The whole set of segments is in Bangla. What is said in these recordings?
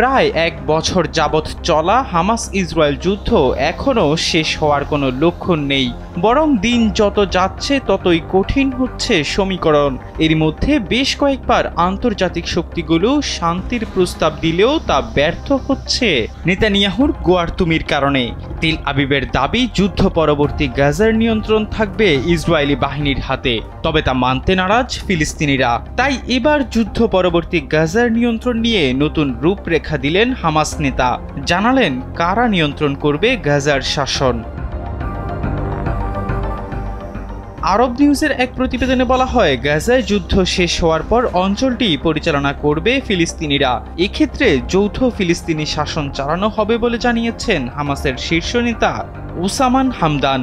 প্রায় ১ বছর যাবৎ চলা হামাস ইসরায়েল যুদ্ধ এখনও শেষ হওয়ার কোনো লক্ষণ নেই, বরং দিন যত যাচ্ছে ততই কঠিন হচ্ছে সমীকরণ। এর মধ্যে বেশ কয়েকবার আন্তর্জাতিক শক্তিগুলো শান্তির প্রস্তাব দিলেও তা ব্যর্থ হচ্ছে নেতানিয়াহুর গোয়ার্তুমির কারণে। তেল আবিবের দাবি যুদ্ধ পরবর্তী গাজার নিয়ন্ত্রণ থাকবে ইসরায়েলি বাহিনীর হাতে, তবে তা মানতে নারাজ ফিলিস্তিনিরা। তাই এবার যুদ্ধ পরবর্তী গাজার নিয়ন্ত্রণ নিয়ে নতুন রূপরেখা দিলেন হামাস নেতা, জানালেন কারা নিয়ন্ত্রণ করবে গাজার শাসন। আরব নিউজের এক প্রতিবেদনে বলা হয়, গাজায় যুদ্ধ শেষ হওয়ার পর অঞ্চলটি পরিচালনা করবে ফিলিস্তিনিরা। এক্ষেত্রে যৌথ ফিলিস্তিনি শাসন চালানো হবে বলে জানিয়েছেন হামাসের শীর্ষ নেতা ওসামান হামদান।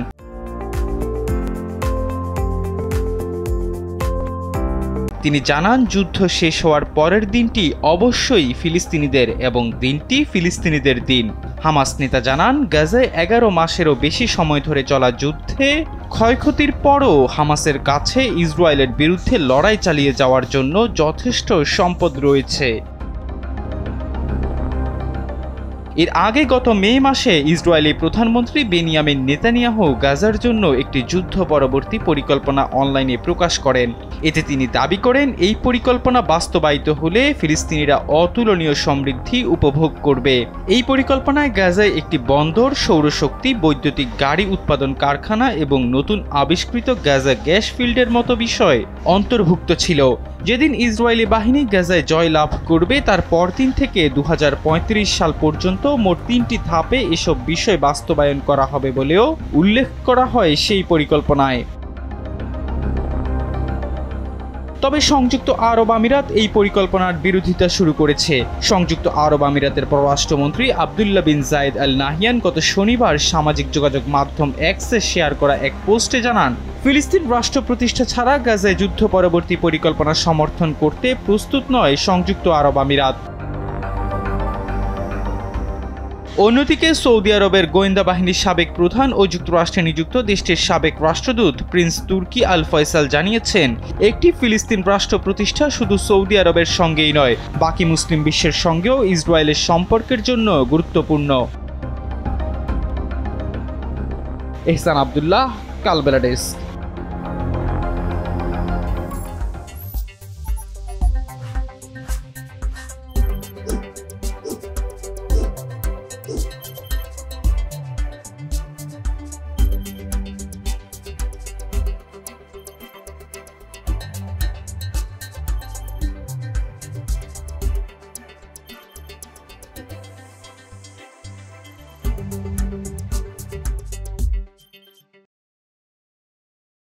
তিনি জানান, যুদ্ধ শেষ হওয়ার পরের দিনটি অবশ্যই ফিলিস্তিনিদের এবং দিনটি ফিলিস্তিনিদের দিন। হামাস নেতা জানান, গাজায় 11 মাসেরও বেশি সময় ধরে চলা যুদ্ধে ক্ষয়ক্ষতির পরও হামাসের কাছে ইসরায়েলের বিরুদ্ধে লড়াই চালিয়ে যাওয়ার জন্য যথেষ্ট সম্পদ রয়েছে। এর আগে গত মে মাসে ইসরায়েলি প্রধানমন্ত্রী বেনিয়ামিন নেতানিয়াহু গাজার জন্য একটি যুদ্ধ পরবর্তী পরিকল্পনা অনলাইনে প্রকাশ করেন। এতে তিনি দাবি করেন, এই পরিকল্পনা বাস্তবায়িত হলে ফিলিস্তিনিরা অতুলনীয় সমৃদ্ধি উপভোগ করবে। এই পরিকল্পনায় গাজায় একটি বন্দর, সৌরশক্তি, বৈদ্যুতিক গাড়ি উৎপাদন কারখানা এবং নতুন আবিষ্কৃত গাজা গ্যাস ফিল্ডের মতো বিষয় অন্তর্ভুক্ত ছিল। যেদিন ইসরায়েলি বাহিনী গাজায় জয় লাভ করবে তার পরদিন থেকে 2035 সাল পর্যন্ত মোট 3টি ধাপে এসব বিষয় বাস্তবায়ন করা হবে বলেও উল্লেখ করা হয় সেই পরিকল্পনায়। তবে সংযুক্ত আরব আমিরাত এই পরিকল্পনার বিরোধিতা শুরু করেছে। সংযুক্ত আরব আমিরাতের পররাষ্ট্রমন্ত্রী আবদুল্লাহ বিন জায়েদ আল নাহিয়ান গত শনিবার সামাজিক যোগাযোগ মাধ্যম এক্সে শেয়ার করা এক পোস্টে জানান, ফিলিস্তিন রাষ্ট্র প্রতিষ্ঠা ছাড়া গাজায় যুদ্ধ পরবর্তী পরিকল্পনা সমর্থন করতে প্রস্তুত নয় সংযুক্ত আরব আমিরাত। অন্যদিকে সৌদি আরবের গোয়েন্দা বাহিনীর সাবেক প্রধান ও যুক্তরাষ্ট্রে নিযুক্ত দেশটির সাবেক রাষ্ট্রদূত প্রিন্স তুর্কি আল ফয়সাল জানিয়েছেন, একটি ফিলিস্তিন রাষ্ট্র প্রতিষ্ঠা শুধু সৌদি আরবের সঙ্গেই নয়, বাকি মুসলিম বিশ্বের সঙ্গেও ইসরায়েলের সম্পর্কের জন্য গুরুত্বপূর্ণ। এহসান আব্দুল্লাহ, কালবেলা ডেস্ক।